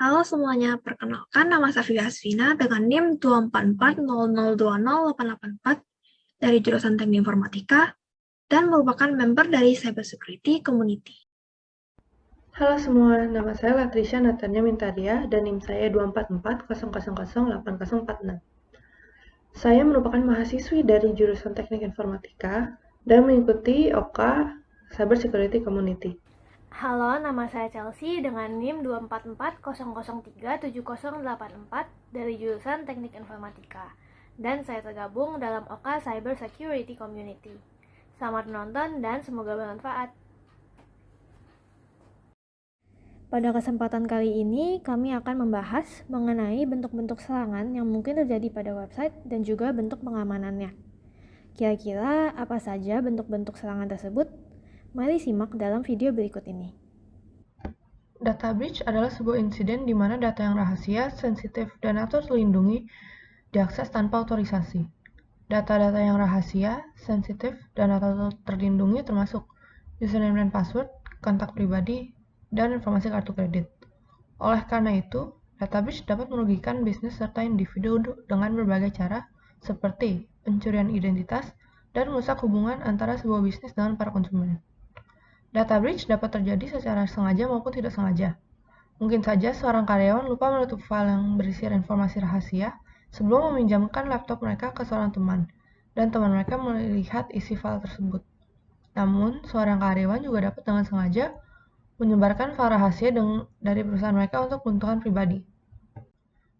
Halo semuanya, perkenalkan nama Safi Asvina dengan NIM 24400208884 dari jurusan Teknik Informatika dan merupakan member dari Cybersecurity Community. Halo semua, nama saya Latrisha Natania Mintadia dan NIM saya 24400008046. Saya merupakan mahasiswi dari jurusan Teknik Informatika dan mengikuti OKA Cybersecurity Community. Halo, nama saya Chelsea dengan NIM 24400037084 dari jurusan Teknik Informatika dan saya tergabung dalam OKA Cyber Security Community. Selamat menonton dan semoga bermanfaat. Pada kesempatan kali ini, kami akan membahas mengenai bentuk-bentuk serangan yang mungkin terjadi pada website dan juga bentuk pengamanannya. Kira-kira apa saja bentuk-bentuk serangan tersebut? Mari simak dalam video berikut ini. Data breach adalah sebuah insiden di mana data yang rahasia, sensitif, dan atau terlindungi diakses tanpa otorisasi. Data-data yang rahasia, sensitif, dan atau terlindungi termasuk username dan password, kontak pribadi, dan informasi kartu kredit. Oleh karena itu, data breach dapat merugikan bisnis serta individu dengan berbagai cara, seperti pencurian identitas dan merusak hubungan antara sebuah bisnis dengan para konsumen. Data breach dapat terjadi secara sengaja maupun tidak sengaja. Mungkin saja seorang karyawan lupa menutup file yang berisi informasi rahasia sebelum meminjamkan laptop mereka ke seorang teman, dan teman mereka melihat isi file tersebut. Namun, seorang karyawan juga dapat dengan sengaja menyebarkan file rahasia dari perusahaan mereka untuk keuntungan pribadi.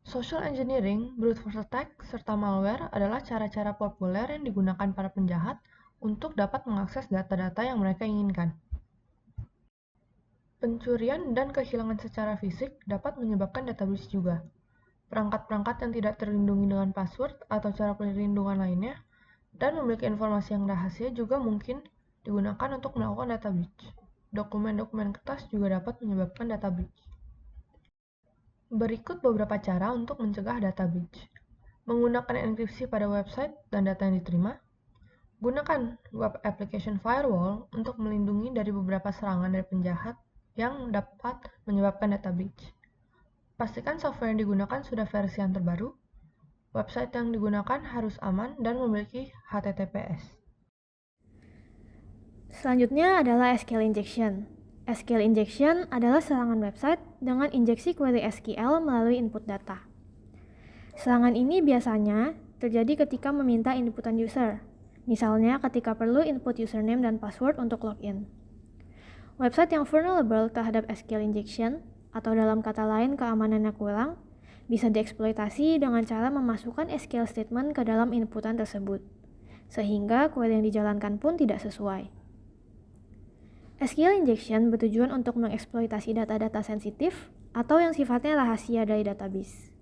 Social engineering, brute force attack, serta malware adalah cara-cara populer yang digunakan para penjahat untuk dapat mengakses data-data yang mereka inginkan. Pencurian dan kehilangan secara fisik dapat menyebabkan data breach juga. Perangkat-perangkat yang tidak terlindungi dengan password atau cara perlindungan lainnya dan memiliki informasi yang rahasia juga mungkin digunakan untuk melakukan data breach. Dokumen-dokumen kertas juga dapat menyebabkan data breach. Berikut beberapa cara untuk mencegah data breach. Menggunakan enkripsi pada website dan data yang diterima. Gunakan web application firewall untuk melindungi dari beberapa serangan dari penjahat yang dapat menyebabkan data breach. Pastikan software yang digunakan sudah versi yang terbaru. Website yang digunakan harus aman dan memiliki HTTPS. Selanjutnya adalah SQL injection. SQL injection adalah serangan website dengan injeksi query SQL melalui input data. Serangan ini biasanya terjadi ketika meminta inputan user, misalnya ketika perlu input username dan password untuk login. Website yang vulnerable terhadap SQL injection, atau dalam kata lain keamanannya kurang, bisa dieksploitasi dengan cara memasukkan SQL statement ke dalam inputan tersebut, sehingga query yang dijalankan pun tidak sesuai. SQL injection bertujuan untuk mengeksploitasi data-data sensitif atau yang sifatnya rahasia dari database.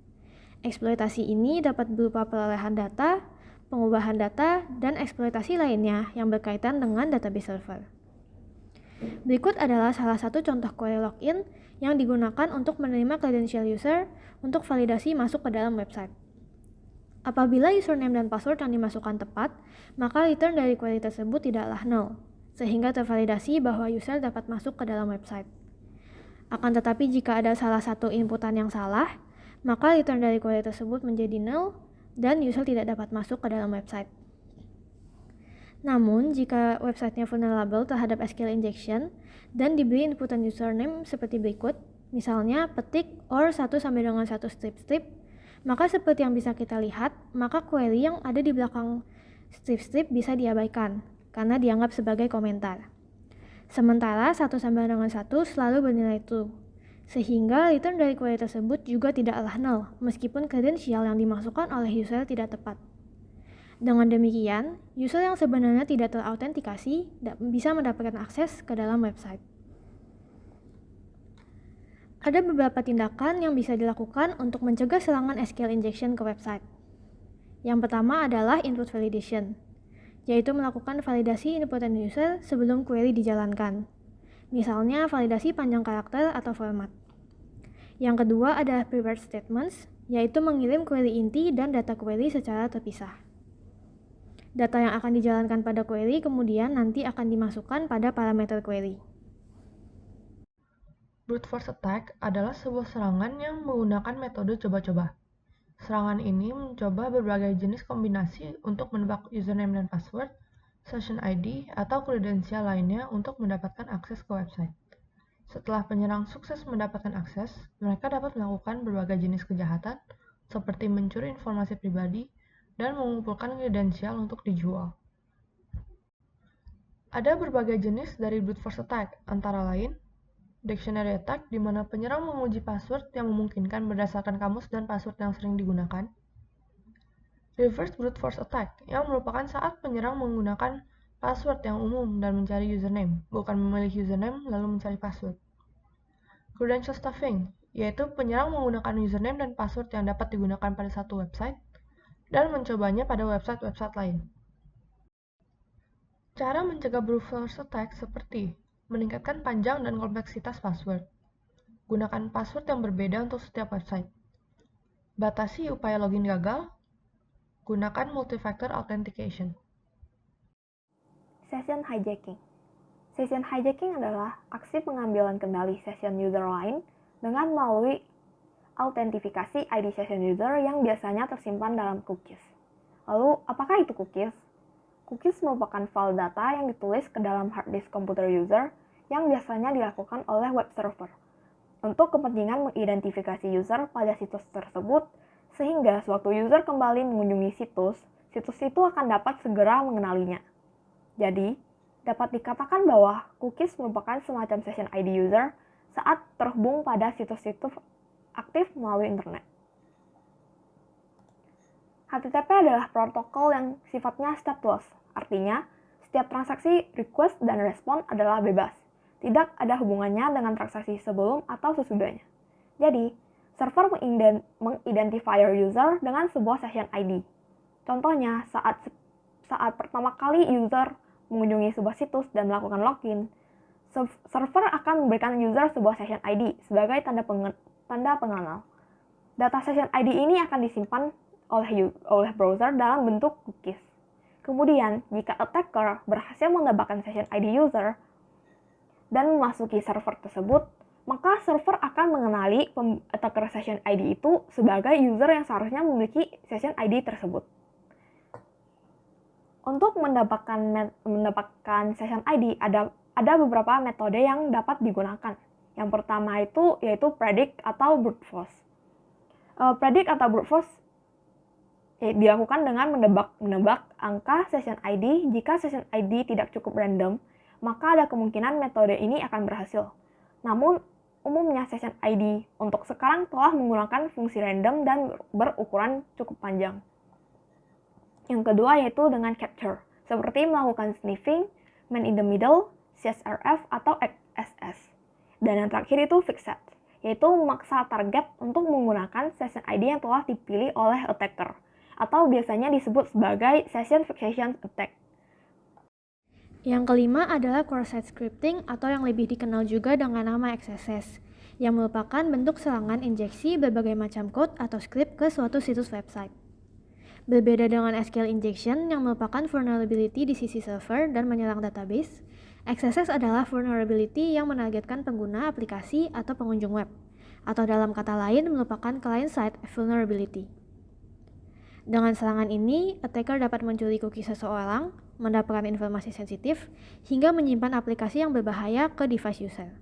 Eksploitasi ini dapat berupa perolehan data, pengubahan data, dan eksploitasi lainnya yang berkaitan dengan database server. Berikut adalah salah satu contoh query login yang digunakan untuk menerima credential user untuk validasi masuk ke dalam website. Apabila username dan password yang dimasukkan tepat, maka return dari query tersebut tidaklah null, sehingga tervalidasi bahwa user dapat masuk ke dalam website. Akan tetapi jika ada salah satu inputan yang salah, maka return dari query tersebut menjadi null dan user tidak dapat masuk ke dalam website. Namun, jika websitenya vulnerable terhadap SQL injection dan diberi inputan username seperti berikut, misalnya petik or 1 sampai dengan 1 strip-strip, maka seperti yang bisa kita lihat, maka query yang ada di belakang strip-strip bisa diabaikan karena dianggap sebagai komentar. Sementara 1 sampai dengan 1 selalu bernilai true, sehingga return dari query tersebut juga tidaklah null meskipun credential yang dimasukkan oleh user tidak tepat. Dengan demikian, user yang sebenarnya tidak terautentikasi bisa mendapatkan akses ke dalam website. Ada beberapa tindakan yang bisa dilakukan untuk mencegah serangan SQL injection ke website. Yang pertama adalah input validation, yaitu melakukan validasi inputan user sebelum query dijalankan. Misalnya validasi panjang karakter atau format. Yang kedua adalah prepared statements, yaitu mengirim query inti dan data query secara terpisah. Data yang akan dijalankan pada query kemudian nanti akan dimasukkan pada parameter query. Brute force attack adalah sebuah serangan yang menggunakan metode coba-coba. Serangan ini mencoba berbagai jenis kombinasi untuk menebak username dan password, session ID, atau kredensial lainnya untuk mendapatkan akses ke website. Setelah penyerang sukses mendapatkan akses, mereka dapat melakukan berbagai jenis kejahatan, seperti mencuri informasi pribadi dan mengumpulkan kredensial untuk dijual. Ada berbagai jenis dari brute force attack, antara lain dictionary attack, di mana penyerang menguji password yang memungkinkan berdasarkan kamus dan password yang sering digunakan. Reverse brute force attack, yang merupakan saat penyerang menggunakan password yang umum dan mencari username, bukan memilih username lalu mencari password. Credential stuffing, yaitu penyerang menggunakan username dan password yang dapat digunakan pada satu website dan mencobanya pada website-website lain. Cara mencegah brute force attack seperti meningkatkan panjang dan kompleksitas password. Gunakan password yang berbeda untuk setiap website. Batasi upaya login gagal. Gunakan multi-factor authentication. Session hijacking. Session hijacking adalah aksi pengambilan kendali session user lain dengan melalui autentifikasi ID session user yang biasanya tersimpan dalam cookies. Lalu, apakah itu cookies? Cookies merupakan file data yang ditulis ke dalam hard disk komputer user yang biasanya dilakukan oleh web server untuk kepentingan mengidentifikasi user pada situs tersebut, sehingga sewaktu user kembali mengunjungi situs itu akan dapat segera mengenalinya. Jadi, dapat dikatakan bahwa cookies merupakan semacam session ID user saat terhubung pada situs-situs aktif melalui internet. HTTP adalah protokol yang sifatnya stateless, artinya setiap transaksi request dan respon adalah bebas. Tidak ada hubungannya dengan transaksi sebelum atau sesudahnya. Jadi, server mengidentifier user dengan sebuah session ID. Contohnya, saat pertama kali user mengunjungi sebuah situs dan melakukan login, server akan memberikan user sebuah session ID sebagai tanda pengenal. Data session ID ini akan disimpan oleh browser dalam bentuk cookies. Kemudian, jika attacker berhasil mendapatkan session ID user dan memasuki server tersebut, maka server akan mengenali attacker session ID itu sebagai user yang seharusnya memiliki session ID tersebut. Untuk mendapatkan session ID, ada beberapa metode yang dapat digunakan. Yang pertama yaitu predict atau brute force. Predict atau brute force dilakukan dengan menebak angka session ID. Jika session ID tidak cukup random, maka ada kemungkinan metode ini akan berhasil. Namun, umumnya session ID untuk sekarang telah menggunakan fungsi random dan berukuran cukup panjang. Yang kedua yaitu dengan capture, seperti melakukan sniffing, man in the middle, CSRF atau XSS. Dan yang terakhir itu fixed, yaitu memaksa target untuk menggunakan session ID yang telah dipilih oleh attacker, atau biasanya disebut sebagai session fixation attack. Yang kelima adalah cross-site scripting atau yang lebih dikenal juga dengan nama XSS, yang merupakan bentuk serangan injeksi berbagai macam code atau script ke suatu situs website. Berbeda dengan SQL injection yang merupakan vulnerability di sisi server dan menyerang database, XSS adalah vulnerability yang menargetkan pengguna aplikasi atau pengunjung web, atau dalam kata lain merupakan client-side vulnerability. Dengan serangan ini, attacker dapat mencuri cookie seseorang, mendapatkan informasi sensitif, hingga menyimpan aplikasi yang berbahaya ke device user.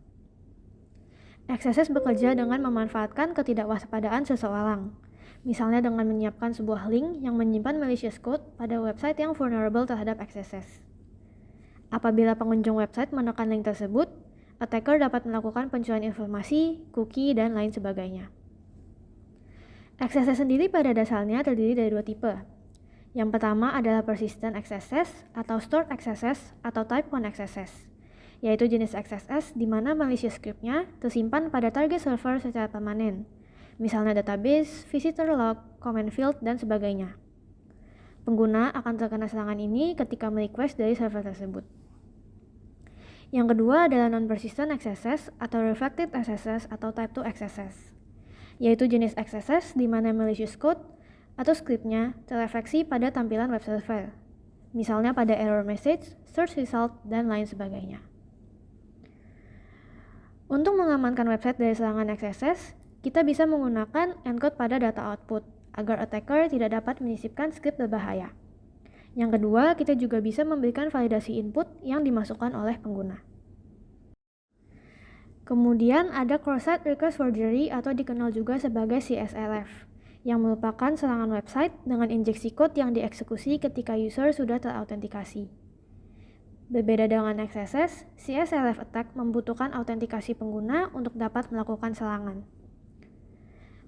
XSS bekerja dengan memanfaatkan ketidakwaspadaan seseorang, misalnya dengan menyiapkan sebuah link yang menyimpan malicious code pada website yang vulnerable terhadap XSS. Apabila pengunjung website menekan link tersebut, attacker dapat melakukan pencurian informasi, cookie, dan lain sebagainya. XSS sendiri pada dasarnya terdiri dari dua tipe. Yang pertama adalah persistent XSS atau stored XSS atau type 1 XSS, yaitu jenis XSS di mana malicious script-nya tersimpan pada target server secara permanen, misalnya database, visitor log, comment field, dan sebagainya. Pengguna akan terkena serangan ini ketika merequest dari server tersebut. Yang kedua adalah non-persistent XSS atau reflected XSS atau type 2 XSS, yaitu jenis XSS di mana malicious code atau script-nya terefleksi pada tampilan web server, misalnya pada error message, search result, dan lain sebagainya. Untuk mengamankan website dari serangan XSS, kita bisa menggunakan encode pada data output agar attacker tidak dapat menyisipkan skrip berbahaya. Yang kedua, kita juga bisa memberikan validasi input yang dimasukkan oleh pengguna. Kemudian ada cross-site request forgery atau dikenal juga sebagai CSRF, yang merupakan serangan website dengan injeksi code yang dieksekusi ketika user sudah terautentikasi. Berbeda dengan XSS, CSRF attack membutuhkan autentikasi pengguna untuk dapat melakukan serangan.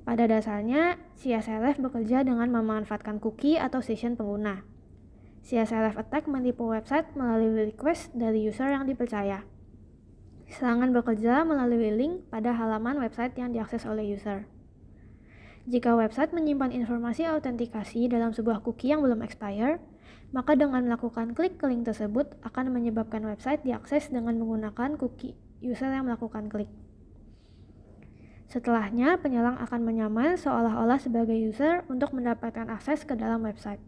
Pada dasarnya, CSRF bekerja dengan memanfaatkan cookie atau session pengguna. CSRF attack menipu website melalui request dari user yang dipercaya. Serangan bekerja melalui link pada halaman website yang diakses oleh user. Jika website menyimpan informasi autentikasi dalam sebuah cookie yang belum expire, maka dengan melakukan klik ke link tersebut akan menyebabkan website diakses dengan menggunakan cookie user yang melakukan klik. Setelahnya, penyerang akan menyamar seolah-olah sebagai user untuk mendapatkan akses ke dalam website.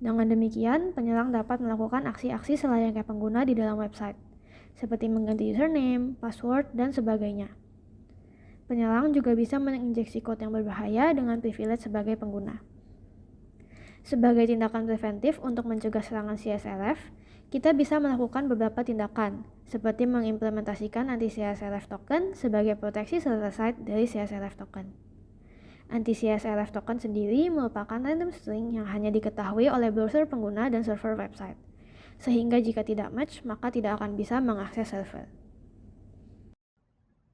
Dengan demikian, penyerang dapat melakukan aksi-aksi selayaknya pengguna di dalam website, seperti mengganti username, password, dan sebagainya. Penyerang juga bisa menginjeksi kode yang berbahaya dengan privilege sebagai pengguna. Sebagai tindakan preventif untuk mencegah serangan CSRF, kita bisa melakukan beberapa tindakan, seperti mengimplementasikan anti-CSRF token sebagai proteksi server side dari CSRF token. Anti-CSRF token sendiri merupakan random string yang hanya diketahui oleh browser pengguna dan server website, sehingga jika tidak match, maka tidak akan bisa mengakses server.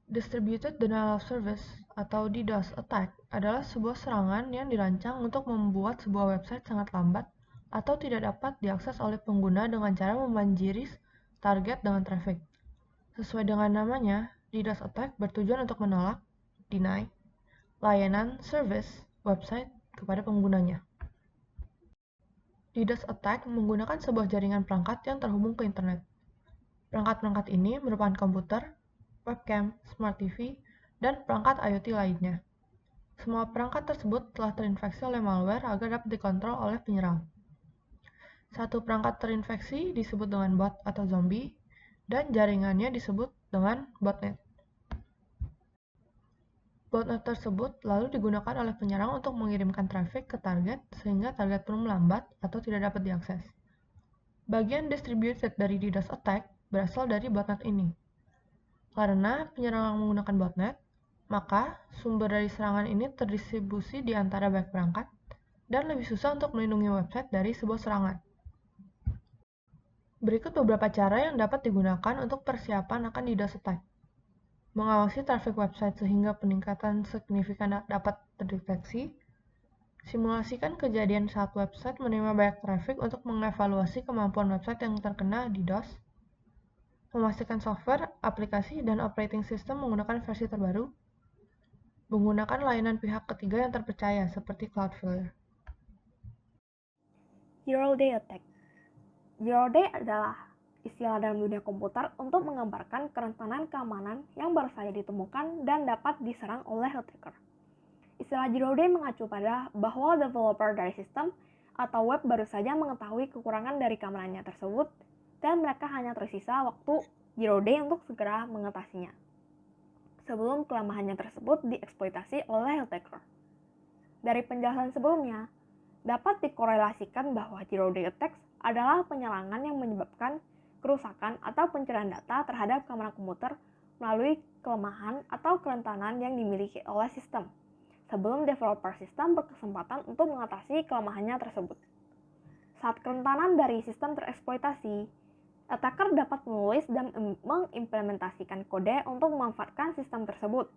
Distributed Denial of Service atau DDoS attack adalah sebuah serangan yang dirancang untuk membuat sebuah website sangat lambat atau tidak dapat diakses oleh pengguna dengan cara membanjiri target dengan traffic. Sesuai dengan namanya, DDoS attack bertujuan untuk menolak, deny, layanan service website kepada penggunanya. DDoS attack menggunakan sebuah jaringan perangkat yang terhubung ke internet. Perangkat-perangkat ini merupakan komputer, webcam, smart TV, dan perangkat IoT lainnya. Semua perangkat tersebut telah terinfeksi oleh malware agar dapat dikontrol oleh penyerang. Satu perangkat terinfeksi disebut dengan bot atau zombie, dan jaringannya disebut dengan botnet. Botnet tersebut lalu digunakan oleh penyerang untuk mengirimkan traffic ke target sehingga target pun melambat atau tidak dapat diakses. Bagian distributed dari DDoS attack berasal dari botnet ini. Karena penyerang menggunakan botnet, maka sumber dari serangan ini terdistribusi di antara banyak perangkat dan lebih susah untuk melindungi website dari sebuah serangan. Berikut beberapa cara yang dapat digunakan untuk persiapan akan DDoS attack. Mengawasi traffic website sehingga peningkatan signifikan dapat terdeteksi. Simulasikan kejadian saat website menerima banyak traffic untuk mengevaluasi kemampuan website yang terkena DDoS. Memastikan software, aplikasi, dan operating system menggunakan versi terbaru. Menggunakan layanan pihak ketiga yang terpercaya seperti Cloudflare. Zero Day Attack. Zero Day adalah istilah dalam dunia komputer untuk menggambarkan kerentanan keamanan yang baru saja ditemukan dan dapat diserang oleh attacker. Istilah Zero Day mengacu pada bahwa developer dari sistem atau web baru saja mengetahui kekurangan dari keamanannya tersebut dan mereka hanya tersisa waktu Zero Day untuk segera mengatasinya sebelum kelemahannya tersebut dieksploitasi oleh attacker. Dari penjelasan sebelumnya, dapat dikorelasikan bahwa Zero Day Attacks adalah penyerangan yang menyebabkan kerusakan atau pencurian data terhadap keamanan komputer melalui kelemahan atau kerentanan yang dimiliki oleh sistem, sebelum developer sistem berkesempatan untuk mengatasi kelemahannya tersebut. Saat kerentanan dari sistem tereksploitasi, attacker dapat menulis dan mengimplementasikan kode untuk memanfaatkan sistem tersebut.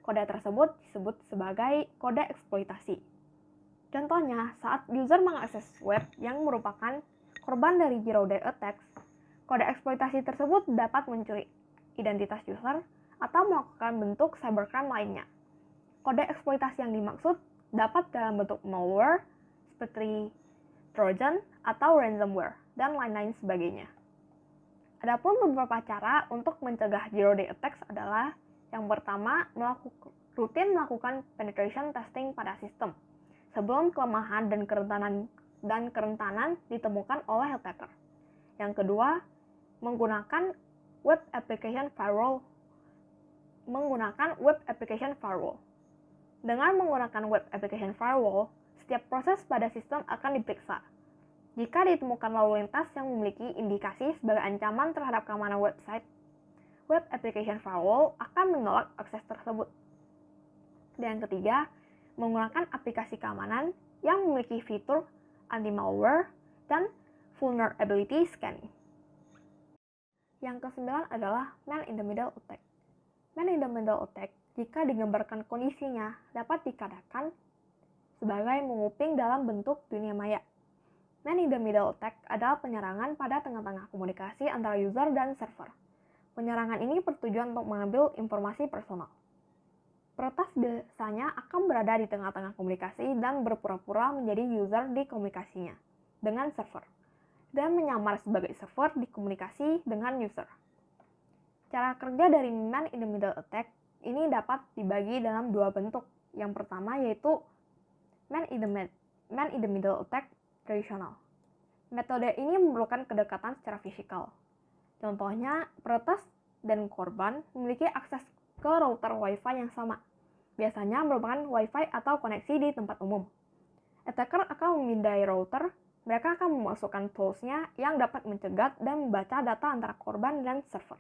Kode tersebut disebut sebagai kode eksploitasi. Contohnya, saat user mengakses web yang merupakan korban dari Zero Day Attacks, kode eksploitasi tersebut dapat mencuri identitas user atau melakukan bentuk cybercrime lainnya. Kode eksploitasi yang dimaksud dapat dalam bentuk malware, seperti Trojan atau ransomware, dan lain-lain sebagainya. Adapun beberapa cara untuk mencegah Zero Day Attacks adalah yang pertama, rutin melakukan penetration testing pada sistem sebelum kelemahan dan kerentanan ditemukan oleh attacker. Yang kedua, menggunakan web application firewall menggunakan Web Application Firewall. Dengan menggunakan Web Application Firewall, setiap proses pada sistem akan diperiksa. Jika ditemukan lalu lintas yang memiliki indikasi sebagai ancaman terhadap keamanan website, Web Application Firewall akan menolak akses tersebut. Dan yang ketiga, menggunakan aplikasi keamanan yang memiliki fitur anti-malware dan vulnerability scanning. Yang kesembilan adalah man-in-the-middle attack. Man-in-the-middle attack, jika digambarkan kondisinya, dapat dikatakan sebagai menguping dalam bentuk dunia maya. Man-in-the-middle attack adalah penyerangan pada tengah-tengah komunikasi antara user dan server. Penyerangan ini bertujuan untuk mengambil informasi personal. Peretas biasanya akan berada di tengah-tengah komunikasi dan berpura-pura menjadi user di komunikasinya dengan server, dan menyamar sebagai server di komunikasi dengan user. Cara kerja dari man-in-the-middle attack ini dapat dibagi dalam dua bentuk. Yang pertama yaitu man-in-the-middle attack tradisional. Metode ini memerlukan kedekatan secara fisikal. Contohnya, peretas dan korban memiliki akses ke router Wi-Fi yang sama. Biasanya merupakan Wi-Fi atau koneksi di tempat umum. Attacker akan memindai router, mereka akan memasukkan tools-nya yang dapat mencegat dan membaca data antara korban dan server.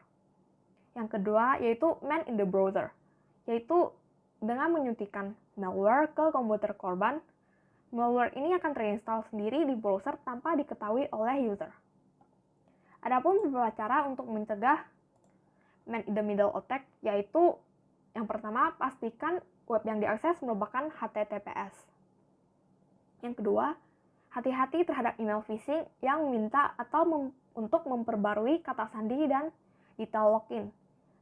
Yang kedua yaitu man in the browser, yaitu dengan menyuntikkan malware ke komputer korban. Malware ini akan terinstall sendiri di browser tanpa diketahui oleh user. Adapun beberapa cara untuk mencegah man-in-the-middle attack, yaitu yang pertama, pastikan web yang diakses merupakan HTTPS. Yang kedua, hati-hati terhadap email phishing yang meminta atau untuk memperbarui kata sandi dan detail login.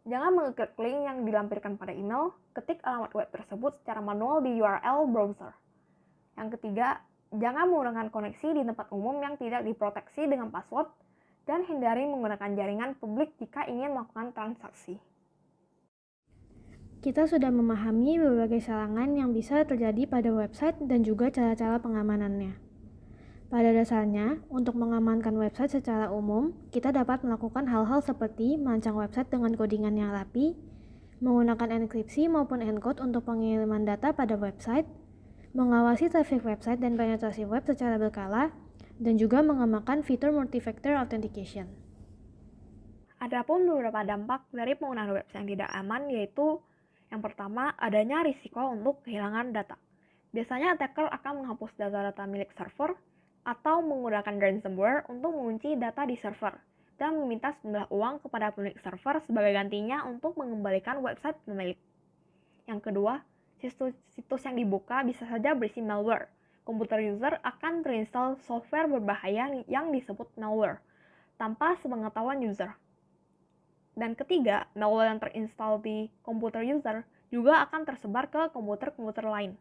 Jangan mengeklik link yang dilampirkan pada email, ketik alamat web tersebut secara manual di URL browser. Yang ketiga, jangan menggunakan koneksi di tempat umum yang tidak diproteksi dengan password, dan hindari menggunakan jaringan publik jika ingin melakukan transaksi. Kita sudah memahami berbagai serangan yang bisa terjadi pada website dan juga cara-cara pengamanannya. Pada dasarnya, untuk mengamankan website secara umum, kita dapat melakukan hal-hal seperti merancang website dengan codingan yang rapi, menggunakan enkripsi maupun encode untuk pengiriman data pada website, mengawasi traffic website dan penetrasi web secara berkala, dan juga mengembangkan fitur multi-factor authentication. Adapun beberapa dampak dari penggunaan website yang tidak aman yaitu yang pertama, adanya risiko untuk kehilangan data. Biasanya attacker akan menghapus data-data milik server atau menggunakan ransomware untuk mengunci data di server dan meminta sejumlah uang kepada pemilik server sebagai gantinya untuk mengembalikan website pemilik. Yang kedua, situs yang dibuka bisa saja berisi malware. Komputer user akan terinstall software berbahaya yang disebut malware tanpa sepengetahuan user. Dan ketiga, malware yang terinstall di komputer user juga akan tersebar ke komputer-komputer lain.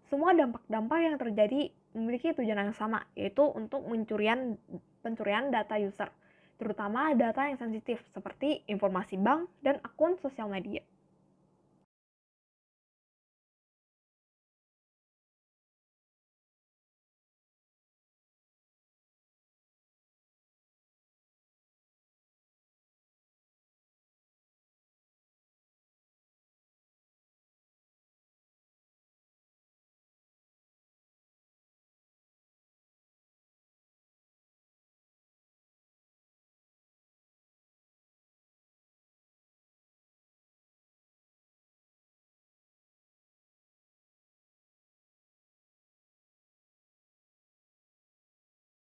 Semua dampak-dampak yang terjadi memiliki tujuan yang sama, yaitu untuk pencurian data user, terutama data yang sensitif seperti informasi bank dan akun sosial media.